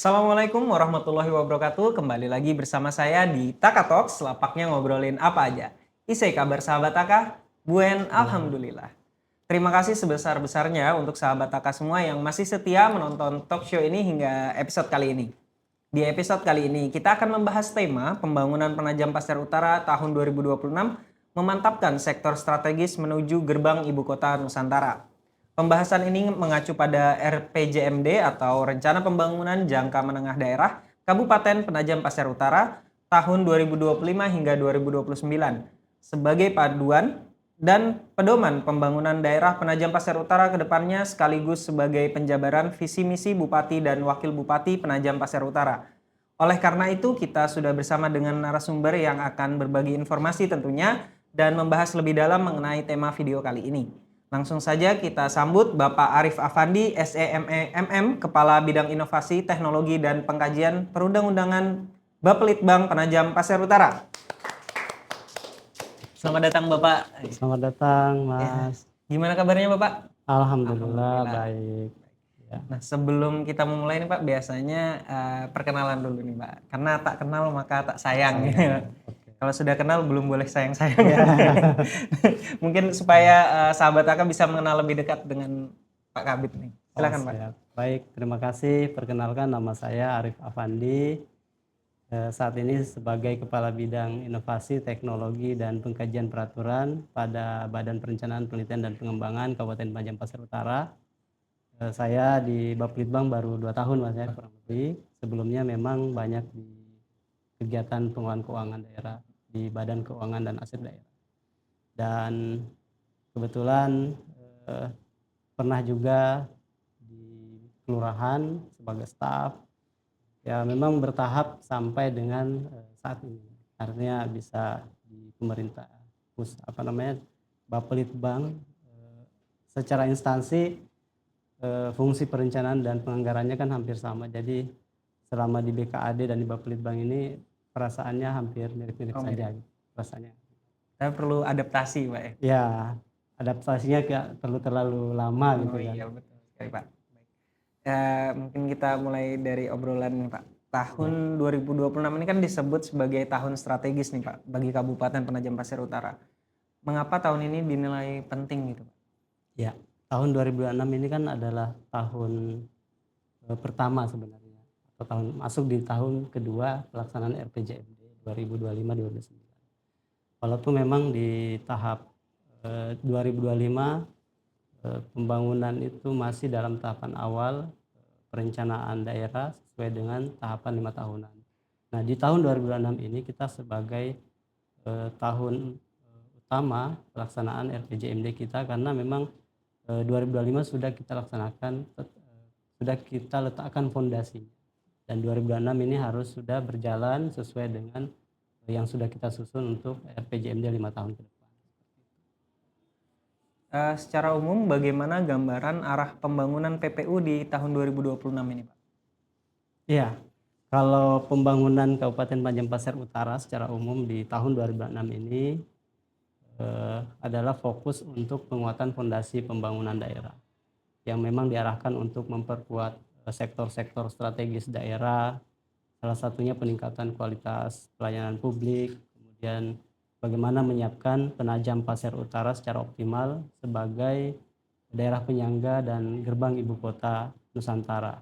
Assalamualaikum warahmatullahi wabarakatuh. Kembali lagi bersama saya di Taka Talks, lapaknya ngobrolin apa aja. Isai kabar sahabat Taka? Buen, Alhamdulillah. alhamdulillah. Terima kasih sebesar-besarnya untuk sahabat Taka semua yang masih setia menonton talk show ini hingga episode kali ini. Di episode kali ini kita akan membahas tema pembangunan penajam pasir utara tahun 2026 memantapkan sektor strategis menuju gerbang ibu kota Nusantara. Pembahasan ini mengacu pada RPJMD atau Rencana Pembangunan Jangka Menengah Daerah Kabupaten Penajam Pasir Utara tahun 2025 hingga 2029 sebagai paduan dan pedoman pembangunan daerah Penajam Pasir Utara ke depannya sekaligus sebagai penjabaran visi misi Bupati dan Wakil Bupati Penajam Pasir Utara. Oleh karena itu kita sudah bersama dengan narasumber yang akan berbagi informasi tentunya dan membahas lebih dalam mengenai tema video kali ini. Langsung saja kita sambut Bapak Arif Afandi, SEMEMM, Kepala Bidang Inovasi, Teknologi, dan Pengkajian Perundang-undangan Bapelitbang Penajam Pasir Utara. Selamat datang Bapak. Selamat datang, Ya. Mas. Gimana kabarnya Bapak? Alhamdulillah baik. Ya. Nah sebelum kita memulai nih Pak, biasanya perkenalan dulu nih Pak. Karena tak kenal maka tak sayang. Oke. Kalau sudah kenal belum boleh sayang-sayang. Ya. Mungkin supaya sahabat Aka bisa mengenal lebih dekat dengan Pak Kabit nih. Silakan Pak. Siap. Baik, terima kasih. Perkenalkan, nama saya Arif Afandi. Saat ini sebagai Kepala Bidang Inovasi, Teknologi, dan Pengkajian Peraturan pada Badan Perencanaan Penelitian dan Pengembangan Kabupaten Penajam Pasir Utara. Saya di Bapelitbang baru 2 tahun, Mas, ya, kurang lebih. Sebelumnya memang banyak di kegiatan pengelolaan keuangan daerah di Badan Keuangan dan Aset Daerah. Dan kebetulan pernah juga di kelurahan sebagai staf. Ya, memang bertahap sampai dengan saat ini. Artinya bisa di pemerintah Bapelitbang, secara instansi fungsi perencanaan dan penganggarannya kan hampir sama. Jadi selama di BKAD dan di Bapelitbang ini perasaannya hampir mirip-mirip saja rasanya. Saya perlu adaptasi Pak ya. Ya, adaptasinya nggak perlu terlalu lama gitu kan. Iya betul sekali Pak. Mungkin kita mulai dari obrolan nih Pak. Tahun 2026 ini kan disebut sebagai tahun strategis nih Pak bagi Kabupaten Penajam Pasir Utara. Mengapa tahun ini dinilai penting gitu Pak? Ya, tahun 2026 ini kan adalah tahun pertama sebenarnya, atau tahun masuk di tahun kedua pelaksanaan RPJMD 2025-2029. Walaupun memang di tahap 2025 pembangunan itu masih dalam tahapan awal perencanaan daerah sesuai dengan tahapan 5 tahunan. Nah, di tahun 2026 ini kita sebagai tahun utama pelaksanaan RPJMD kita, karena memang 2025 sudah kita laksanakan, sudah kita letakkan fondasi, dan 2026 ini harus sudah berjalan sesuai dengan yang sudah kita susun untuk RPJMD 5 tahun ke depan. Secara umum bagaimana gambaran arah pembangunan PPU di tahun 2026 ini Pak? Iya, kalau pembangunan Kabupaten Penajam Pasir Utara secara umum di tahun 2026 ini adalah fokus untuk penguatan fondasi pembangunan daerah yang memang diarahkan untuk memperkuat sektor-sektor strategis daerah, salah satunya peningkatan kualitas pelayanan publik, kemudian bagaimana menyiapkan Penajam Pasir Utara secara optimal sebagai daerah penyangga dan gerbang ibu kota Nusantara,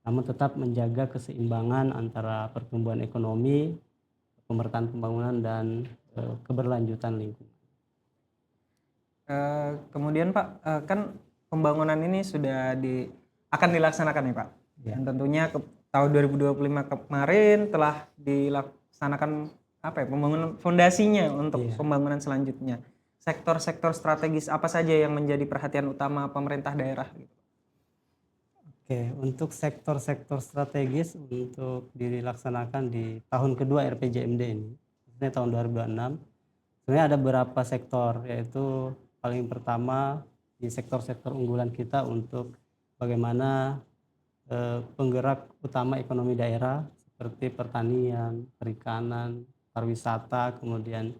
namun tetap menjaga keseimbangan antara pertumbuhan ekonomi, pemerataan pembangunan, dan keberlanjutan lingkungan. Kemudian Pak, kan pembangunan ini akan dilaksanakan nih Pak. Ya. Dan tentunya tahun 2025 kemarin telah dilaksanakan pembangunan fondasinya untuk pembangunan selanjutnya. Sektor-sektor strategis apa saja yang menjadi perhatian utama pemerintah daerah gitu? Oke, untuk sektor-sektor strategis untuk dilaksanakan di tahun kedua RPJMD ini, maksudnya tahun 2026, sebenarnya ada beberapa sektor, yaitu paling pertama di sektor-sektor unggulan kita untuk bagaimana penggerak utama ekonomi daerah seperti pertanian, perikanan, pariwisata, kemudian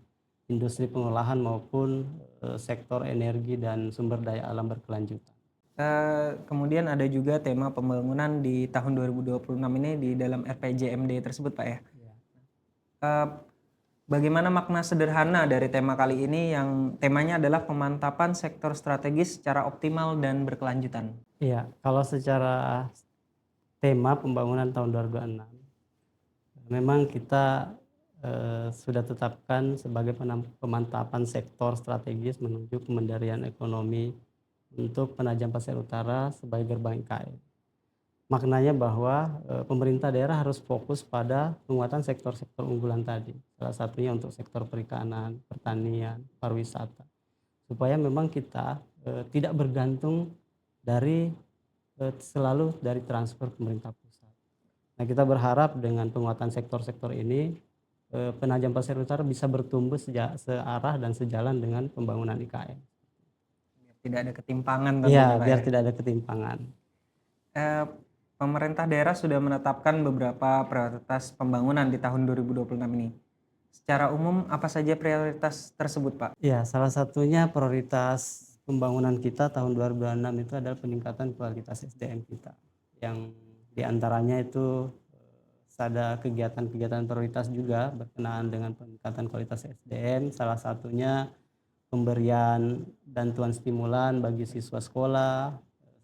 industri pengolahan maupun sektor energi dan sumber daya alam berkelanjutan. Kemudian ada juga tema pembangunan di tahun 2026 ini di dalam RPJMD tersebut, Pak ya. Ya. Eh, Bagaimana makna sederhana dari tema kali ini yang temanya adalah pemantapan sektor strategis secara optimal dan berkelanjutan? Iya, kalau secara tema pembangunan tahun 2026, memang kita sudah tetapkan sebagai pemantapan sektor strategis menuju kemandirian ekonomi untuk penajam pasir utara sebagai gerbang IKN. Maknanya bahwa pemerintah daerah harus fokus pada penguatan sektor-sektor unggulan tadi. Salah satunya untuk sektor perikanan, pertanian, pariwisata. Supaya memang kita tidak bergantung dari selalu dari transfer pemerintah pusat. Nah, kita berharap dengan penguatan sektor-sektor ini penajam pasir utara bisa bertumbuh searah dan sejalan dengan pembangunan IKN. Tidak ada ketimpangan Iya, tentunya, Pak biar ya. tidak ada ketimpangan. Eh, Pemerintah daerah sudah menetapkan beberapa prioritas pembangunan di tahun 2026 ini. Secara umum, apa saja prioritas tersebut, Pak? Ya, salah satunya prioritas pembangunan kita tahun 2026 itu adalah peningkatan kualitas SDM kita. Yang diantaranya itu ada kegiatan-kegiatan prioritas juga berkenaan dengan peningkatan kualitas SDM. Salah satunya pemberian bantuan stimulan bagi siswa sekolah,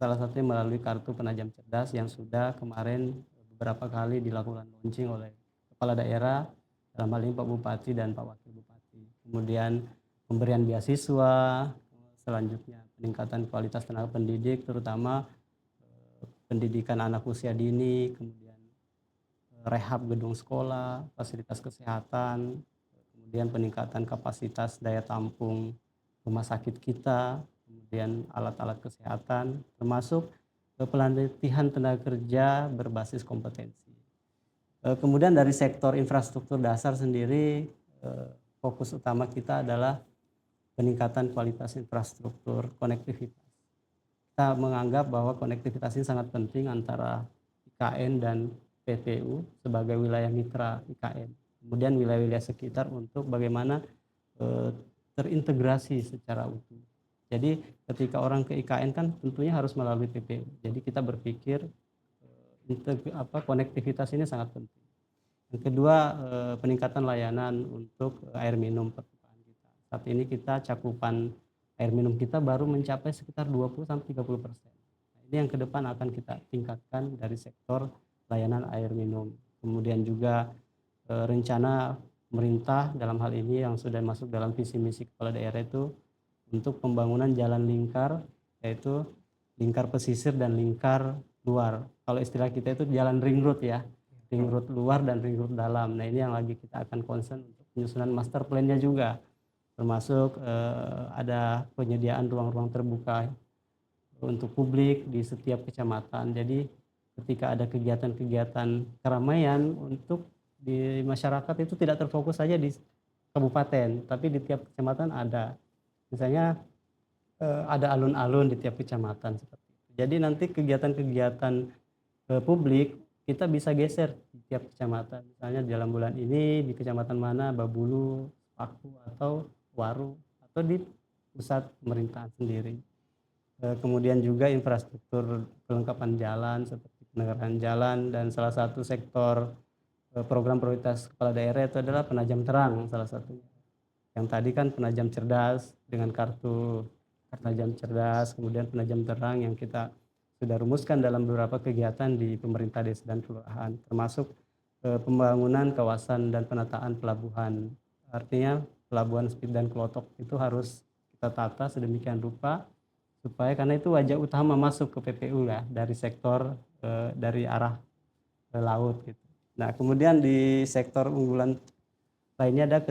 salah satunya melalui kartu penajam cerdas yang sudah kemarin beberapa kali dilakukan launching oleh kepala daerah, dalam hal ini Pak Bupati dan Pak Wakil Bupati. Kemudian pemberian beasiswa, selanjutnya peningkatan kualitas tenaga pendidik, terutama pendidikan anak usia dini, kemudian rehab gedung sekolah, fasilitas kesehatan, kemudian peningkatan kapasitas daya tampung rumah sakit kita, kemudian alat-alat kesehatan, termasuk pelatihan tenaga kerja berbasis kompetensi. Kemudian dari sektor infrastruktur dasar sendiri, fokus utama kita adalah peningkatan kualitas infrastruktur konektivitas. Kita menganggap bahwa konektivitas ini sangat penting antara IKN dan PTU sebagai wilayah mitra IKN. Kemudian wilayah-wilayah sekitar untuk bagaimana terintegrasi secara utuh. Jadi ketika orang ke IKN kan tentunya harus melalui PPU. Jadi kita berpikir konektivitas ini sangat penting. Yang kedua, peningkatan layanan untuk air minum perpipaan kita. Saat ini kita cakupan air minum kita baru mencapai sekitar 20-30%. Nah, ini yang ke depan akan kita tingkatkan dari sektor layanan air minum. Kemudian juga rencana pemerintah dalam hal ini yang sudah masuk dalam visi misi kepala daerah itu untuk pembangunan jalan lingkar, yaitu lingkar pesisir dan lingkar luar. Kalau istilah kita itu jalan ring road ya, ring road luar dan ring road dalam. Nah, ini yang lagi kita akan concern untuk penyusunan master plan-nya juga, termasuk ada penyediaan ruang-ruang terbuka untuk publik di setiap kecamatan. Jadi ketika ada kegiatan-kegiatan keramaian untuk di masyarakat itu tidak terfokus saja di kabupaten, tapi di tiap kecamatan ada. Misalnya ada alun-alun di tiap kecamatan seperti itu. Jadi nanti kegiatan-kegiatan publik kita bisa geser di tiap kecamatan. Misalnya dalam bulan ini di kecamatan mana, Babulu, Paku atau Waru, atau di pusat pemerintahan sendiri. Kemudian juga infrastruktur kelengkapan jalan seperti penerangan jalan, dan salah satu sektor program prioritas kepala daerah itu adalah penajam terang salah satunya. Yang tadi kan penajam cerdas dengan kartu penajam cerdas, kemudian penajam terang yang kita sudah rumuskan dalam beberapa kegiatan di pemerintah desa dan kelurahan, termasuk pembangunan kawasan dan penataan pelabuhan. Artinya pelabuhan Spit dan Klotok itu harus kita tata sedemikian rupa supaya, karena itu wajah utama masuk ke PPU ya, dari sektor dari arah laut gitu. Nah, kemudian di sektor unggulan lainnya ada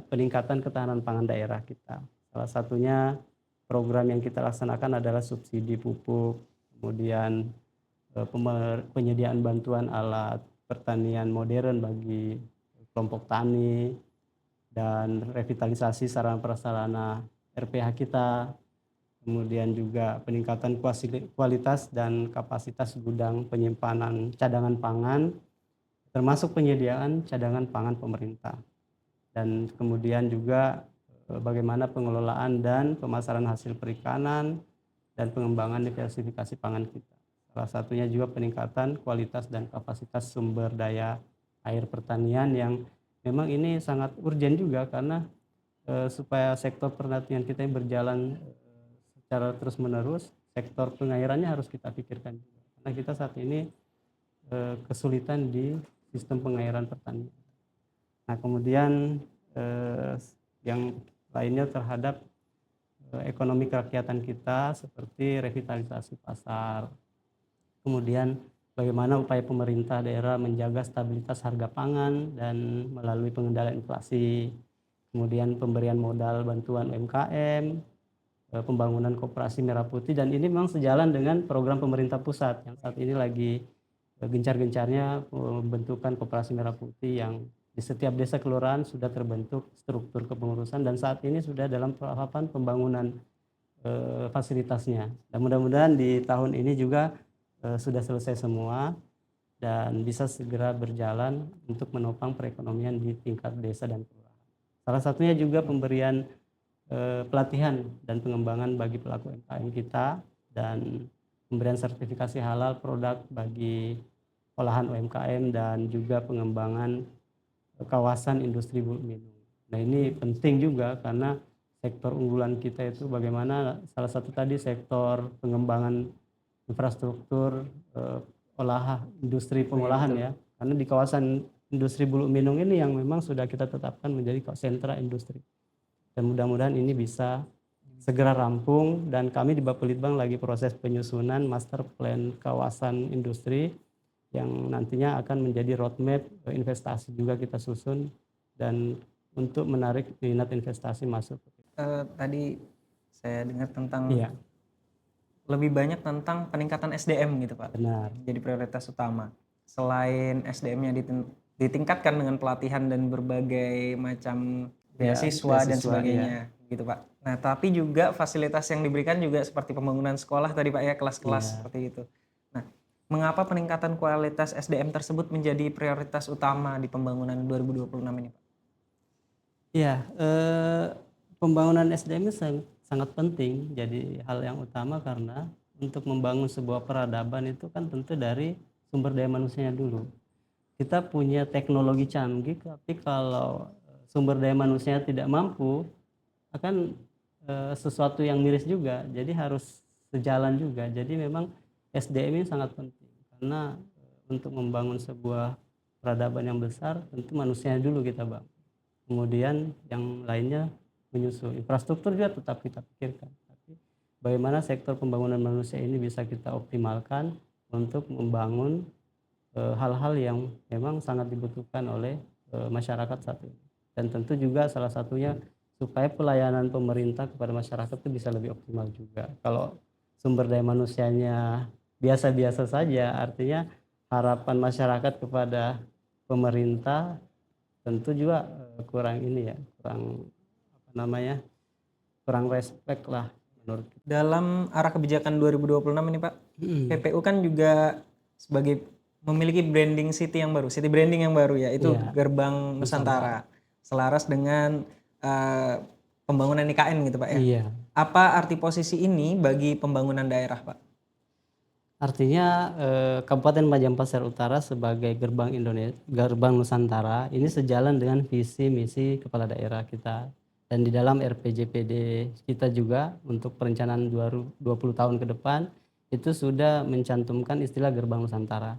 peningkatan ketahanan pangan daerah kita. Salah satunya program yang kita laksanakan adalah subsidi pupuk, kemudian penyediaan bantuan alat pertanian modern bagi kelompok tani, dan revitalisasi sarana prasarana RPH kita, kemudian juga peningkatan kualitas dan kapasitas gudang penyimpanan cadangan pangan, termasuk penyediaan cadangan pangan pemerintah. Dan kemudian juga bagaimana pengelolaan dan pemasaran hasil perikanan, dan pengembangan diversifikasi pangan kita. Salah satunya juga peningkatan kualitas dan kapasitas sumber daya air pertanian yang memang ini sangat urgent juga karena supaya sektor pertanian kita yang berjalan secara terus-menerus, sektor pengairannya harus kita pikirkan juga. Karena kita saat ini kesulitan di sistem pengairan pertanian. Nah, kemudian yang lainnya terhadap ekonomi kerakyatan kita seperti revitalisasi pasar. Kemudian bagaimana upaya pemerintah daerah menjaga stabilitas harga pangan dan melalui pengendalian inflasi. Kemudian pemberian modal bantuan UMKM, pembangunan koperasi merah putih, dan ini memang sejalan dengan program pemerintah pusat yang saat ini lagi gencar-gencarnya pembentukan koperasi merah putih yang di setiap desa kelurahan sudah terbentuk struktur kepengurusan dan saat ini sudah dalam tahapan pembangunan fasilitasnya. Dan mudah-mudahan di tahun ini juga sudah selesai semua dan bisa segera berjalan untuk menopang perekonomian di tingkat desa dan kelurahan. Salah satunya juga pemberian pelatihan dan pengembangan bagi pelaku UMKM kita dan pemberian sertifikasi halal produk bagi olahan UMKM dan juga pengembangan kawasan industri bulu minum. Nah, ini penting juga karena sektor unggulan kita itu bagaimana salah satu tadi sektor pengembangan infrastruktur industri pengolahan ya, karena di kawasan industri bulu minum ini yang memang sudah kita tetapkan menjadi sentra industri dan mudah-mudahan ini bisa segera rampung dan kami di Bapelitbang lagi proses penyusunan master plan kawasan industri yang nantinya akan menjadi roadmap investasi juga kita susun dan untuk menarik minat investasi masuk. Tadi saya dengar tentang Iya, lebih banyak tentang peningkatan SDM gitu Pak. benar. Jadi prioritas utama. Selain SDM-nya ditingkatkan dengan pelatihan dan berbagai macam beasiswa dan sebagainya gitu Pak. Nah, tapi juga fasilitas yang diberikan juga seperti pembangunan sekolah tadi Pak ya, kelas-kelas seperti itu. Nah, mengapa peningkatan kualitas SDM tersebut menjadi prioritas utama di pembangunan 2026 ini Pak? Iya, pembangunan SDM itu sangat penting jadi hal yang utama karena untuk membangun sebuah peradaban itu kan tentu dari sumber daya manusianya dulu. Kita punya teknologi canggih tapi kalau sumber daya manusianya tidak mampu akan sesuatu yang miris juga. Jadi harus sejalan juga. Jadi memang SDM ini sangat penting karena untuk membangun sebuah peradaban yang besar tentu manusianya dulu kita bangun. Kemudian yang lainnya menyusul. Infrastruktur juga tetap kita pikirkan. Tapi bagaimana sektor pembangunan manusia ini bisa kita optimalkan untuk membangun hal-hal yang memang sangat dibutuhkan oleh masyarakat saat ini. Dan tentu juga salah satunya supaya pelayanan pemerintah kepada masyarakat itu bisa lebih optimal juga. Kalau sumber daya manusianya biasa-biasa saja, artinya harapan masyarakat kepada pemerintah tentu juga kurang kurang respect lah menurut kita. Dalam arah kebijakan 2026 ini Pak, PPU kan juga sebagai memiliki branding city yang baru, city branding yang baru ya, itu Gerbang Nusantara. Selaras dengan pembangunan IKN gitu Pak ya. Iya. Apa arti posisi ini bagi pembangunan daerah Pak? Artinya Kabupaten Penajam Pasir Utara sebagai gerbang Nusantara ini sejalan dengan visi misi kepala daerah kita dan di dalam RPJPD kita juga untuk perencanaan 20 tahun ke depan itu sudah mencantumkan istilah gerbang Nusantara.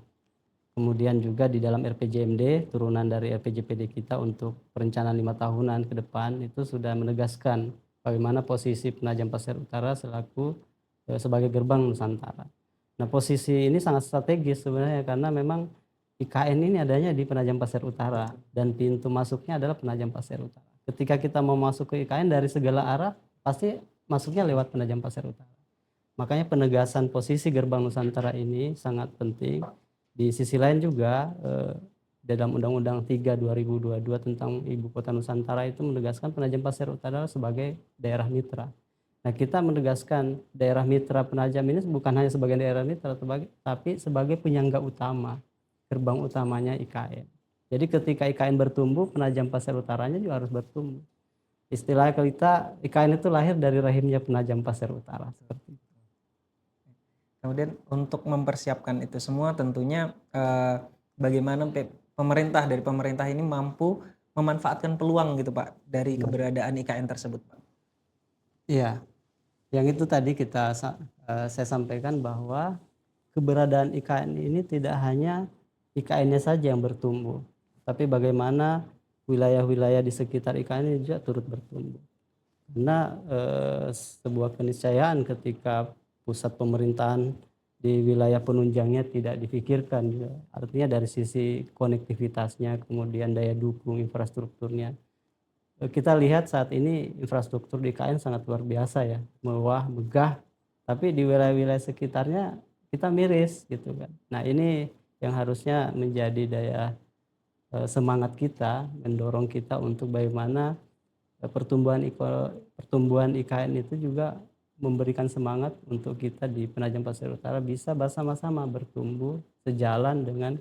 Kemudian juga di dalam RPJMD turunan dari RPJPD kita untuk perencanaan 5 tahunan ke depan itu sudah menegaskan bagaimana posisi Penajam Pasir Utara selaku sebagai gerbang Nusantara. Nah, posisi ini sangat strategis sebenarnya karena memang IKN ini adanya di Penajam Pasir Utara dan pintu masuknya adalah Penajam Pasir Utara. Ketika kita mau masuk ke IKN dari segala arah pasti masuknya lewat Penajam Pasir Utara. Makanya penegasan posisi gerbang Nusantara ini sangat penting. Di sisi lain juga dalam Undang-Undang 3 2022 tentang Ibu Kota Nusantara itu menegaskan Penajam Pasir Utara sebagai daerah mitra. Nah, kita menegaskan daerah mitra Penajam ini bukan hanya sebagai daerah mitra, tapi sebagai penyangga utama, gerbang utamanya IKN. Jadi ketika IKN bertumbuh, Penajam Pasir Utaranya juga harus bertumbuh. Istilah kita, IKN itu lahir dari rahimnya Penajam Pasir Utara. Seperti itu. Kemudian untuk mempersiapkan itu semua tentunya, bagaimana pemerintah ini mampu memanfaatkan peluang gitu Pak, dari Benar. keberadaan IKN tersebut Pak? Iya, yang itu tadi saya sampaikan bahwa keberadaan IKN ini tidak hanya IKN-nya saja yang bertumbuh, tapi bagaimana wilayah-wilayah di sekitar IKN ini juga turut bertumbuh. Karena sebuah keniscayaan ketika pusat pemerintahan di wilayah penunjangnya tidak difikirkan juga. Artinya dari sisi konektivitasnya, kemudian daya dukung infrastrukturnya. Kita lihat saat ini infrastruktur di IKN sangat luar biasa ya, mewah, megah, tapi di wilayah-wilayah sekitarnya kita miris gitu kan. Nah ini yang harusnya menjadi daya semangat kita, mendorong kita untuk bagaimana pertumbuhan IKN itu juga memberikan semangat untuk kita di Penajam Pasir Utara bisa bersama-sama bertumbuh sejalan dengan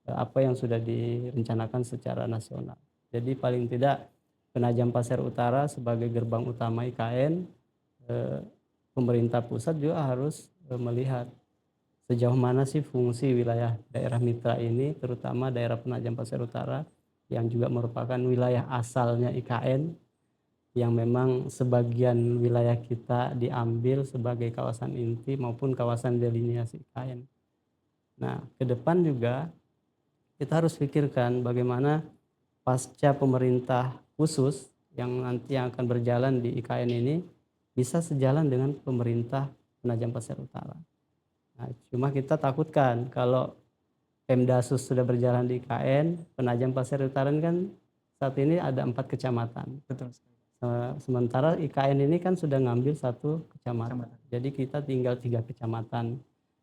apa yang sudah direncanakan secara nasional. Jadi paling tidak Penajam Pasir Utara sebagai gerbang utama IKN, eh, pemerintah pusat juga harus melihat sejauh mana sih fungsi wilayah daerah mitra ini, terutama daerah Penajam Pasir Utara yang juga merupakan wilayah asalnya IKN, yang memang sebagian wilayah kita diambil sebagai kawasan inti maupun kawasan delineasi IKN. Nah, ke depan juga kita harus pikirkan bagaimana pasca pemerintah khusus yang akan berjalan di IKN ini bisa sejalan dengan pemerintah Penajam Pasir Utara. Nah, cuma kita takutkan kalau Pemdasus sudah berjalan di IKN, Penajam Pasir Utara kan saat ini ada 4 kecamatan. Betul sekali. Sementara IKN ini kan sudah ngambil 1 kecamatan. Kecamatan. Jadi kita tinggal 3 kecamatan.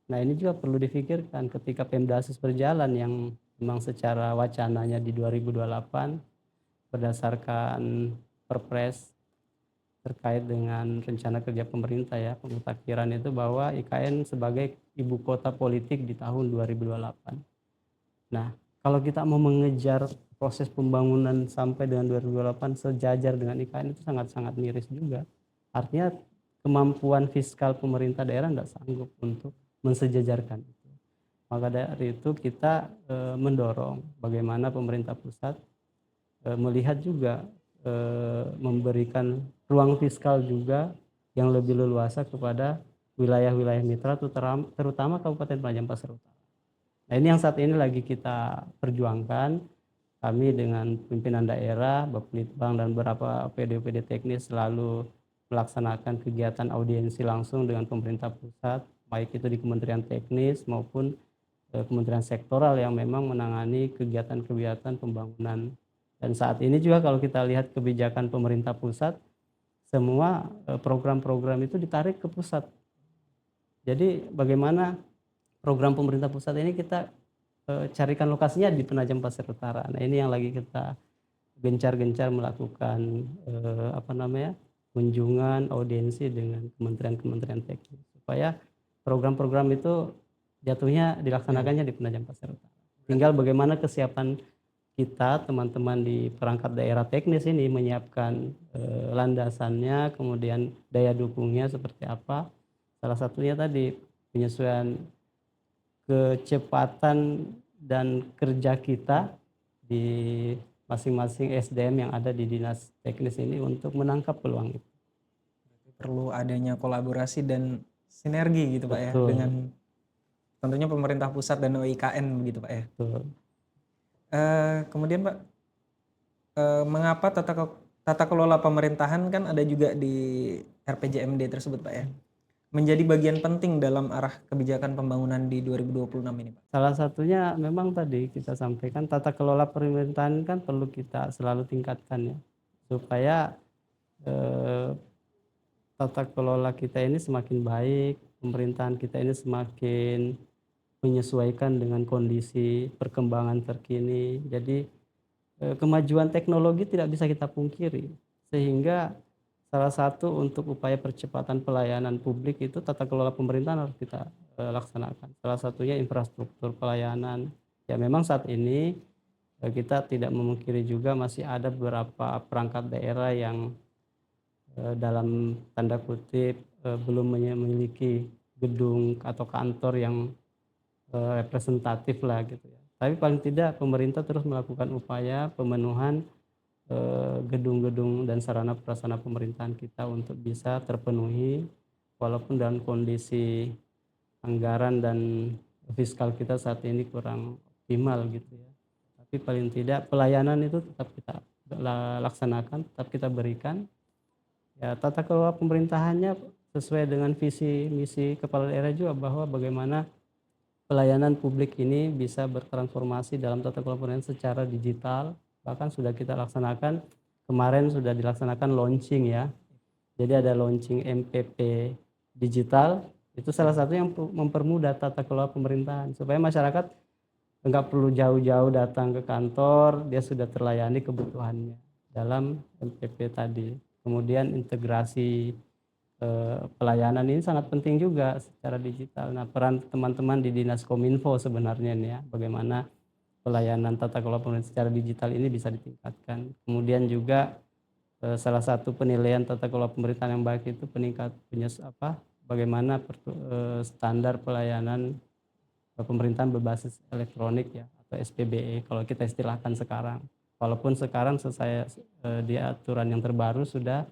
Nah ini juga perlu difikirkan ketika Pemdasus berjalan yang memang secara wacananya di 2028 berdasarkan Perpres terkait dengan rencana kerja pemerintah ya, pemutakhiran itu bahwa IKN sebagai ibu kota politik di tahun 2028. Nah, kalau kita mau mengejar proses pembangunan sampai dengan 2028 sejajar dengan IKN itu sangat-sangat miris juga. Artinya kemampuan fiskal pemerintah daerah tidak sanggup untuk mensejajarkan itu. Maka dari itu kita mendorong bagaimana pemerintah pusat melihat juga memberikan ruang fiskal juga yang lebih leluasa kepada wilayah-wilayah mitra terutama Kabupaten Penajam Pasir Utara. Nah ini yang saat ini lagi kita perjuangkan, kami dengan pimpinan daerah, Bapelitbang dan beberapa OPD-OPD teknis selalu melaksanakan kegiatan audiensi langsung dengan pemerintah pusat, baik itu di Kementerian Teknis maupun kementerian sektoral yang memang menangani kegiatan-kegiatan pembangunan. Dan saat ini juga kalau kita lihat kebijakan pemerintah pusat, semua program-program itu ditarik ke pusat. Jadi bagaimana program pemerintah pusat ini kita carikan lokasinya di Penajam Pasir Utara. Nah ini yang lagi kita gencar-gencar melakukan kunjungan, audiensi dengan kementerian-kementerian teknis supaya program-program itu jatuhnya dilaksanakannya di Penajam Pasir Utara. Tinggal bagaimana kesiapan kita teman-teman di perangkat daerah teknis ini menyiapkan landasannya, kemudian daya dukungnya seperti apa. Salah satunya tadi penyesuaian kecepatan dan kerja kita di masing-masing SDM yang ada di dinas teknis ini untuk menangkap peluang itu. Perlu adanya kolaborasi dan sinergi gitu Pak ya, Betul, dengan tentunya pemerintah pusat dan OIKN begitu Pak ya. betul. Kemudian Pak, mengapa tata kelola pemerintahan kan ada juga di RPJMD tersebut Pak ya, menjadi bagian penting dalam arah kebijakan pembangunan di 2026 ini Pak? Salah satunya memang tadi kita sampaikan tata kelola pemerintahan kan perlu kita selalu tingkatkan ya, supaya eh, tata kelola kita ini semakin baik, pemerintahan kita ini semakin menyesuaikan dengan kondisi perkembangan terkini. Jadi kemajuan teknologi tidak bisa kita pungkiri, sehingga salah satu untuk upaya percepatan pelayanan publik itu tata kelola pemerintahan harus kita laksanakan. Salah satunya infrastruktur pelayanan. Ya memang saat ini kita tidak memungkiri juga masih ada beberapa perangkat daerah yang dalam tanda kutip belum memiliki gedung atau kantor yang representatif lah gitu ya. Tapi paling tidak pemerintah terus melakukan upaya pemenuhan gedung-gedung dan sarana prasarana pemerintahan kita untuk bisa terpenuhi walaupun dalam kondisi anggaran dan fiskal kita saat ini kurang optimal gitu ya. Tapi paling tidak pelayanan itu tetap kita laksanakan, tetap kita berikan. Ya, tata kelola pemerintahannya sesuai dengan visi misi kepala daerah juga bahwa bagaimana pelayanan publik ini bisa bertransformasi dalam tata kelola pemerintahan secara digital. Bahkan sudah kita laksanakan, kemarin sudah dilaksanakan launching ya. Jadi ada launching MPP digital, itu salah satu yang mempermudah tata kelola pemerintahan supaya masyarakat nggak perlu jauh-jauh datang ke kantor, dia sudah terlayani kebutuhannya dalam MPP tadi. Kemudian integrasi pelayanan ini sangat penting juga secara digital. Nah, peran teman-teman di Dinas Kominfo sebenarnya nih ya, bagaimana pelayanan tata kelola pemerintahan secara digital ini bisa ditingkatkan. Kemudian juga salah satu penilaian tata kelola pemerintahan yang baik itu bagaimana standar pelayanan pemerintahan berbasis elektronik ya, atau SPBE kalau kita istilahkan sekarang. Walaupun sekarang di aturan yang terbaru sudah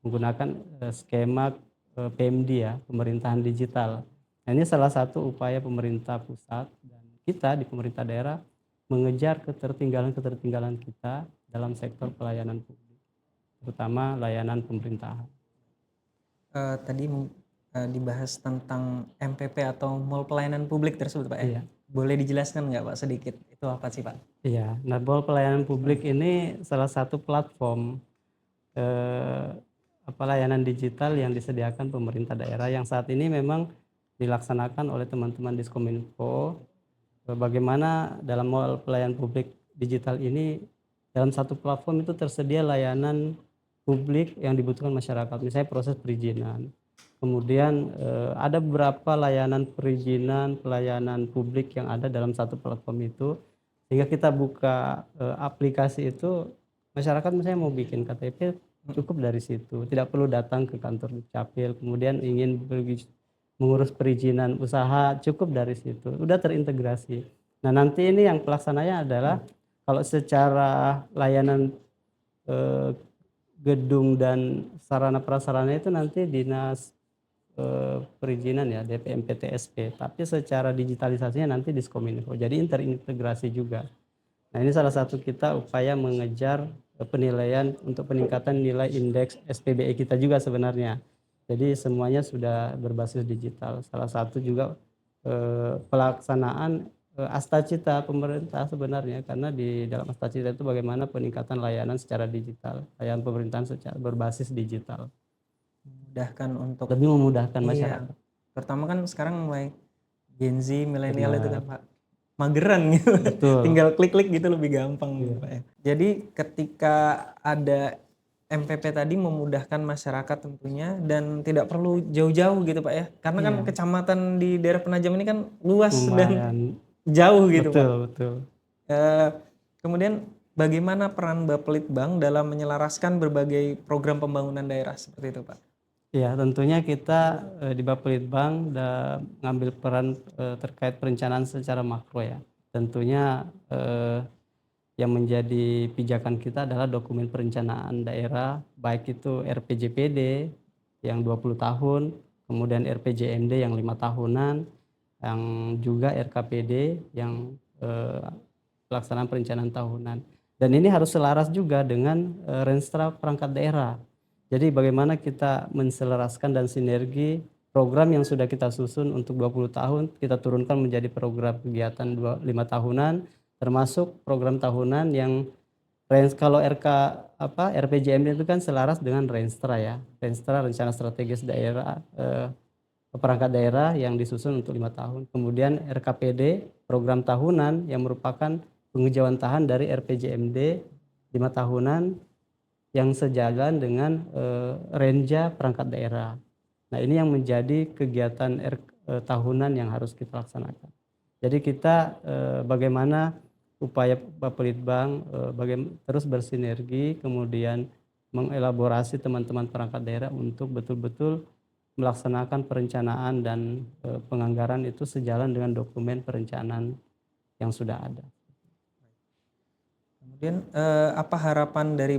menggunakan skema PMD ya, pemerintahan digital. Nah, ini salah satu upaya pemerintah pusat dan kita di pemerintah daerah mengejar ketertinggalan kita dalam sektor pelayanan publik, terutama layanan pemerintahan. Tadi dibahas tentang MPP atau Mall Pelayanan Publik tersebut Pak ya. Iya. Boleh dijelaskan nggak Pak sedikit itu apa sih Pak? Iya, nah Mall Pelayanan Publik ini salah satu platform layanan digital yang disediakan pemerintah daerah yang saat ini memang dilaksanakan oleh teman-teman Diskominfo. Bagaimana dalam Mall Pelayanan Publik digital ini dalam satu platform itu tersedia layanan publik yang dibutuhkan masyarakat, misalnya proses perizinan. Kemudian ada beberapa layanan perizinan, pelayanan publik yang ada dalam satu platform itu, sehingga kita buka aplikasi itu, masyarakat misalnya mau bikin KTP cukup dari situ, tidak perlu datang ke kantor Dukcapil, kemudian ingin mengurus perizinan usaha cukup dari situ, udah terintegrasi. Nah nanti ini yang pelaksananya adalah kalau secara layanan gedung dan sarana prasarana itu nanti dinas perizinan ya, DPM PTSP, tapi secara digitalisasinya nanti Diskominfo, jadi terintegrasi juga. Nah ini salah satu kita upaya mengejar penilaian untuk peningkatan nilai indeks SPBE kita juga sebenarnya. Jadi semuanya sudah berbasis digital. Salah satu juga pelaksanaan Astacita pemerintah sebenarnya, karena di dalam Astacita itu bagaimana peningkatan layanan secara digital, layanan pemerintahan secara berbasis digital. Memudahkan untuk Lebih memudahkan masyarakat. Pertama kan sekarang mulai Gen Z, milenial itu kan Pak mageran gitu. Betul. Tinggal klik-klik gitu lebih gampang gitu Pak ya. Jadi ketika ada MPP tadi memudahkan masyarakat tentunya dan tidak perlu jauh-jauh gitu Pak ya. Karena kan kecamatan di daerah Penajam ini kan luas dan jauh gitu Pak. Betul. Kemudian bagaimana peran Bapelitbang dalam menyelaraskan berbagai program pembangunan daerah seperti itu Pak? Ya, tentunya kita di Bapelitbang mengambil peran terkait perencanaan secara makro ya. Tentunya yang menjadi pijakan kita adalah dokumen perencanaan daerah, baik itu RPJPD yang 20 tahun, kemudian RPJMD yang 5 tahunan, yang juga RKPD yang pelaksanaan perencanaan tahunan. Dan ini harus selaras juga dengan Renstra perangkat daerah. Jadi bagaimana kita menselaraskan dan sinergi program yang sudah kita susun untuk 20 tahun, kita turunkan menjadi program kegiatan 5 tahunan, termasuk program tahunan yang kalau RPJMD itu kan selaras dengan Renstra ya. Renstra Rencana Strategis Daerah perangkat daerah yang disusun untuk 5 tahun. Kemudian RKPD program tahunan yang merupakan penghijauan tahan dari RPJMD 5 tahunan yang sejalan dengan Renja perangkat daerah. Nah ini yang menjadi kegiatan tahunan yang harus kita laksanakan. Jadi kita bagaimana upaya Bapelitbang terus bersinergi, kemudian mengelaborasi teman-teman perangkat daerah untuk betul-betul melaksanakan perencanaan dan penganggaran itu sejalan dengan dokumen perencanaan yang sudah ada. Kemudian apa harapan dari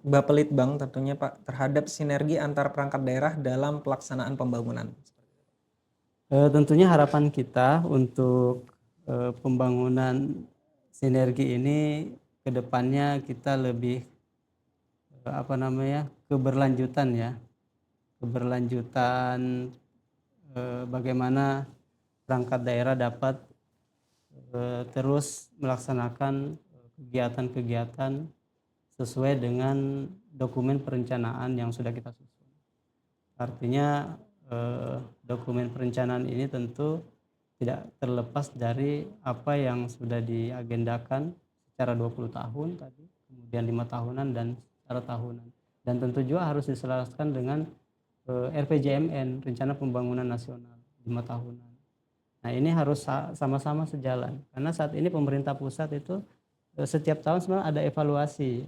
Bapelitbang tentunya Pak terhadap sinergi antar perangkat daerah dalam pelaksanaan pembangunan? Tentunya harapan kita untuk pembangunan sinergi ini ke depannya kita lebih keberlanjutan ya. Keberlanjutan bagaimana perangkat daerah dapat terus melaksanakan kegiatan-kegiatan sesuai dengan dokumen perencanaan yang sudah kita susun. Artinya dokumen perencanaan ini tentu tidak terlepas dari apa yang sudah diagendakan secara 20 tahun tadi, kemudian 5 tahunan dan secara tahunan. Dan tentu juga harus diselaraskan dengan RPJMN, Rencana Pembangunan Nasional 5 tahunan. Nah, ini harus sama-sama sejalan karena saat ini pemerintah pusat itu setiap tahun sebenarnya ada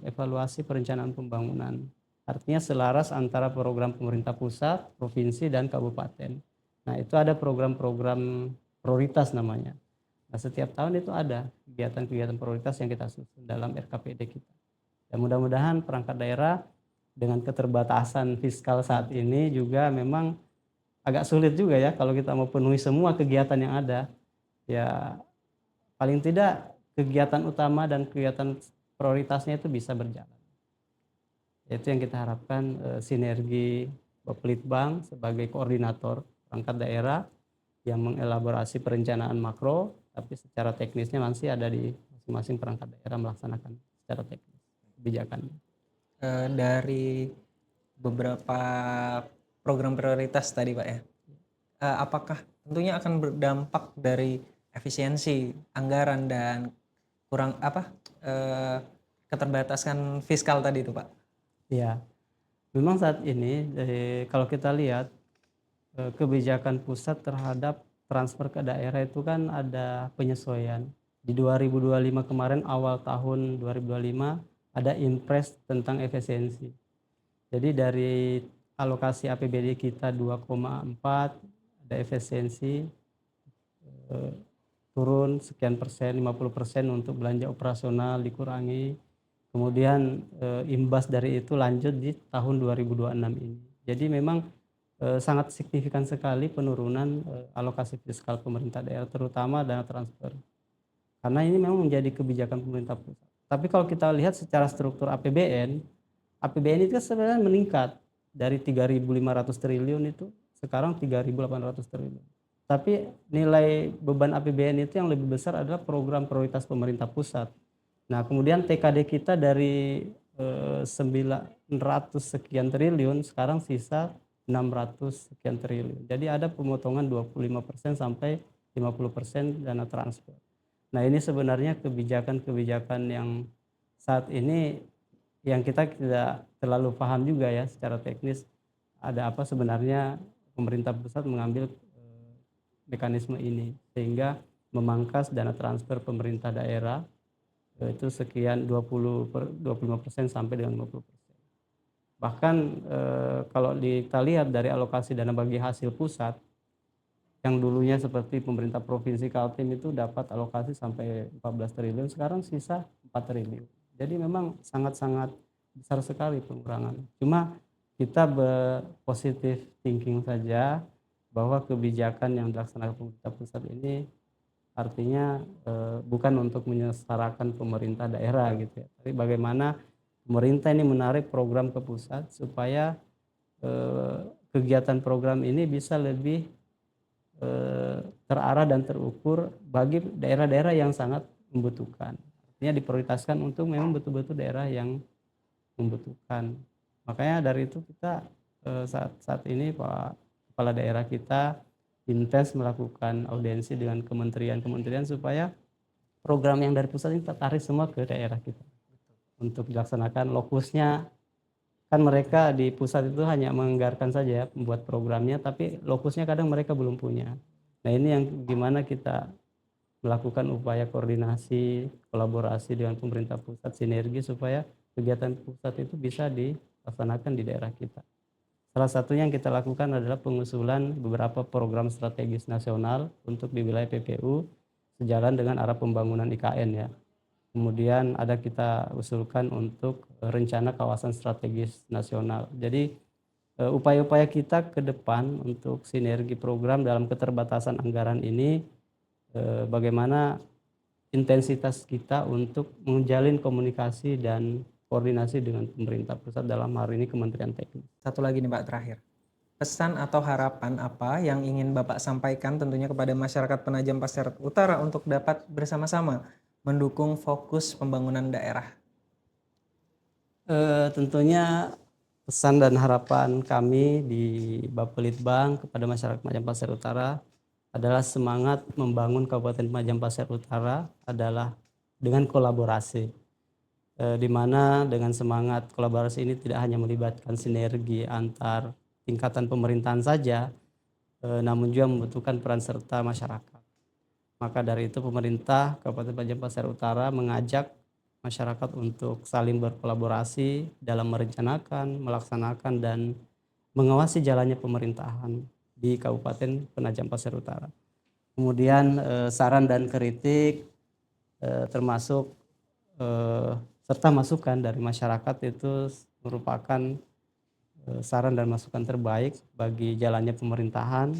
evaluasi perencanaan pembangunan. Artinya selaras antara program pemerintah pusat, provinsi, dan kabupaten. Nah, itu ada program-program prioritas namanya. Nah, setiap tahun itu ada kegiatan-kegiatan prioritas yang kita susun dalam RKPD kita. Dan mudah-mudahan perangkat daerah dengan keterbatasan fiskal saat ini juga memang agak sulit juga ya kalau kita mau penuhi semua kegiatan yang ada. Ya, paling tidak kegiatan utama dan kegiatan prioritasnya itu bisa berjalan. Itu yang kita harapkan, sinergi Bapelitbang sebagai koordinator perangkat daerah yang mengelaborasi perencanaan makro, tapi secara teknisnya masih ada di masing-masing perangkat daerah melaksanakan secara teknis kebijakannya. Dari beberapa program prioritas tadi Pak ya, apakah tentunya akan berdampak dari efisiensi anggaran dan keterbatasan fiskal tadi itu Pak? Ya, memang saat ini kalau kita lihat kebijakan pusat terhadap transfer ke daerah itu kan ada penyesuaian. Di 2025 kemarin, awal tahun 2025 ada impres tentang efisiensi. Jadi dari alokasi APBD kita 2,4 ada efisiensi turun sekian persen, 50% untuk belanja operasional dikurangi. Kemudian imbas dari itu lanjut di tahun 2026 ini. Jadi memang sangat signifikan sekali penurunan alokasi fiskal pemerintah daerah, terutama dana transfer. Karena ini memang menjadi kebijakan pemerintah pusat. Tapi kalau kita lihat secara struktur APBN itu sebenarnya meningkat dari 3.500 triliun itu sekarang 3.800 triliun. Tapi nilai beban APBN itu yang lebih besar adalah program prioritas pemerintah pusat. Nah, kemudian TKD kita dari 900 sekian triliun sekarang sisa 600 sekian triliun. Jadi ada pemotongan 25% sampai 50% dana transfer. Nah, ini sebenarnya kebijakan-kebijakan yang saat ini yang kita tidak terlalu paham juga ya secara teknis ada apa sebenarnya pemerintah pusat mengambil mekanisme ini sehingga memangkas dana transfer pemerintah daerah itu sekian 25% sampai dengan 50%. Bahkan kalau kita lihat dari alokasi dana bagi hasil pusat yang dulunya seperti pemerintah provinsi Kaltim itu dapat alokasi sampai 14 triliun, sekarang sisa 4 triliun. Jadi memang sangat-sangat besar sekali pengurangan. Cuma kita berpositif thinking saja bahwa kebijakan yang dilaksanakan pemerintah pusat ini artinya bukan untuk menyesarakan pemerintah daerah gitu ya. Tapi bagaimana pemerintah ini menarik program ke pusat supaya kegiatan program ini bisa lebih terarah dan terukur bagi daerah-daerah yang sangat membutuhkan. Artinya diprioritaskan untuk memang betul-betul daerah yang membutuhkan. Makanya dari itu kita saat ini Pak Kepala Daerah kita intens melakukan audiensi dengan kementerian-kementerian supaya program yang dari pusat ini tertarik semua ke daerah kita untuk dilaksanakan. Lokusnya kan mereka di pusat itu hanya menganggarkan saja ya, membuat programnya, tapi lokusnya kadang mereka belum punya. Nah, ini yang gimana kita melakukan upaya koordinasi, kolaborasi dengan pemerintah pusat, sinergi supaya kegiatan pusat itu bisa dilaksanakan di daerah kita Salah satunya yang kita lakukan adalah pengusulan beberapa program strategis nasional untuk di wilayah PPU sejalan dengan arah pembangunan IKN ya. Kemudian ada kita usulkan untuk rencana kawasan strategis nasional. Jadi upaya-upaya kita ke depan untuk sinergi program dalam keterbatasan anggaran ini, bagaimana intensitas kita untuk menjalin komunikasi dan koordinasi dengan pemerintah pusat, dalam hal ini Kementerian Teknis. Satu lagi nih Pak terakhir. Pesan atau harapan apa yang ingin Bapak sampaikan tentunya kepada masyarakat Penajam Pasir Utara untuk dapat bersama-sama mendukung fokus pembangunan daerah? Tentunya pesan dan harapan kami di Bapelitbang kepada masyarakat Penajam Pasir Utara adalah semangat membangun Kabupaten Penajam Pasir Utara adalah dengan kolaborasi, di mana dengan semangat kolaborasi ini tidak hanya melibatkan sinergi antar tingkatan pemerintahan saja, namun juga membutuhkan peran serta masyarakat. Maka dari itu pemerintah Kabupaten Penajam Pasir Utara mengajak masyarakat untuk saling berkolaborasi dalam merencanakan, melaksanakan, dan mengawasi jalannya pemerintahan di Kabupaten Penajam Pasir Utara. Kemudian saran dan kritik termasuk serta masukan dari masyarakat itu merupakan saran dan masukan terbaik bagi jalannya pemerintahan,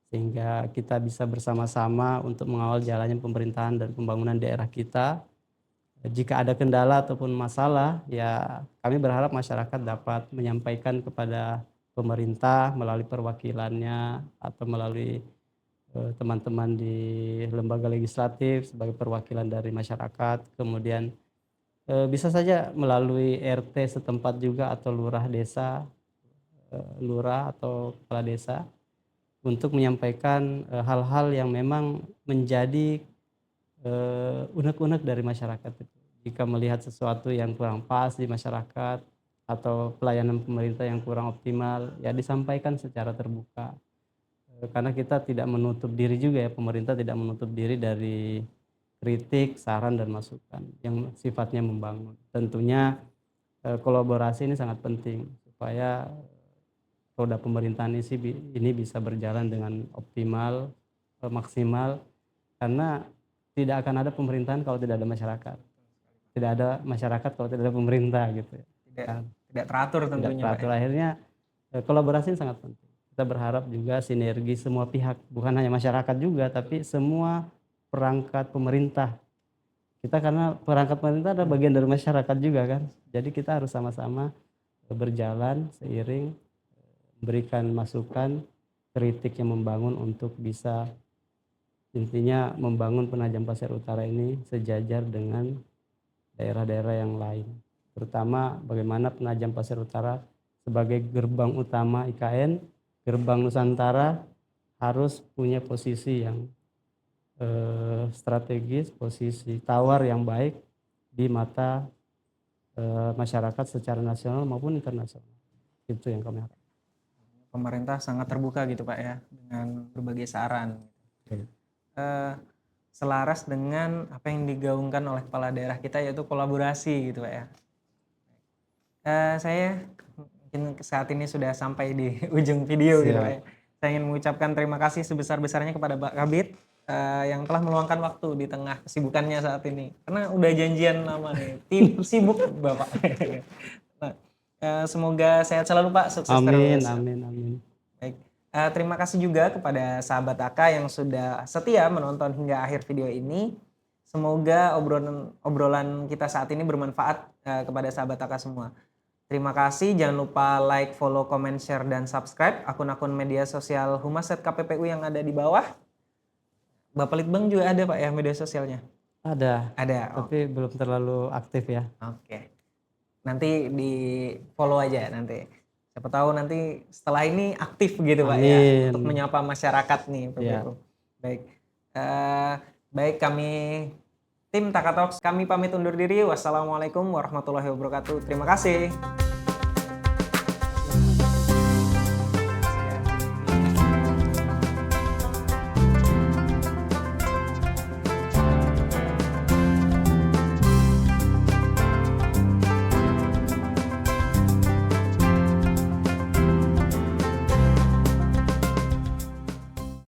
sehingga kita bisa bersama-sama untuk mengawal jalannya pemerintahan dan pembangunan daerah kita. Jika ada kendala ataupun masalah, ya kami berharap masyarakat dapat menyampaikan kepada pemerintah melalui perwakilannya atau melalui teman-teman di lembaga legislatif sebagai perwakilan dari masyarakat. Kemudian bisa saja melalui RT setempat juga atau lurah desa, lurah atau kepala desa, untuk menyampaikan hal-hal yang memang menjadi unek-unek dari masyarakat itu. Jika melihat sesuatu yang kurang pas di masyarakat atau pelayanan pemerintah yang kurang optimal, ya disampaikan secara terbuka. Karena kita tidak menutup diri juga ya, pemerintah tidak menutup diri dari kritik, saran, dan masukan yang sifatnya membangun. Tentunya kolaborasi ini sangat penting supaya roda pemerintahan ini bisa berjalan dengan optimal, maksimal, karena tidak akan ada pemerintahan kalau tidak ada masyarakat. Tidak ada masyarakat kalau tidak ada pemerintah gitu ya. Tidak teratur tentunya. Tidak teratur. Pak. Akhirnya kolaborasi sangat penting. Kita berharap juga sinergi semua pihak, bukan hanya masyarakat juga, tapi semua perangkat pemerintah. Kita karena perangkat pemerintah adalah bagian dari masyarakat juga kan. Jadi kita harus sama-sama berjalan seiring, memberikan masukan, kritik yang membangun untuk bisa intinya membangun Penajam Pasir Utara ini sejajar dengan daerah-daerah yang lain. Terutama bagaimana Penajam Pasir Utara sebagai gerbang utama IKN, gerbang Nusantara, harus punya posisi yang strategis, posisi tawar yang baik di mata masyarakat secara nasional maupun internasional. Itu yang kami harapkan. Pemerintah sangat terbuka gitu Pak ya, dengan berbagai saran. Selaras dengan apa yang digaungkan oleh kepala daerah kita, yaitu kolaborasi gitu Pak ya. Saya mungkin saat ini sudah sampai di ujung video gitu Pak ya. Saya ingin mengucapkan terima kasih sebesar-besarnya kepada Pak Kabid yang telah meluangkan waktu di tengah kesibukannya saat ini. Karena udah janjian lama nih, tim sibuk Bapak. Nah, semoga sehat selalu Pak, sukses Amin, terus. amin. Baik. Terima kasih juga kepada sahabat Aka yang sudah setia menonton hingga akhir video ini. Semoga obrolan kita saat ini bermanfaat kepada sahabat Aka semua. Terima kasih, jangan lupa like, follow, comment, share, dan subscribe akun-akun media sosial Humas KPPU yang ada di bawah. Bapelitbang juga ada Pak ya media sosialnya? Ada, Ada. tapi belum terlalu aktif ya. Oke. Nanti di follow aja nanti. Siapa tahu nanti setelah ini aktif gitu Pak ya, untuk menyapa masyarakat nih PPU. Ya. Baik. Baik, kami tim Taka Talks, kami pamit undur diri. Wassalamualaikum warahmatullahi wabarakatuh. Terima kasih.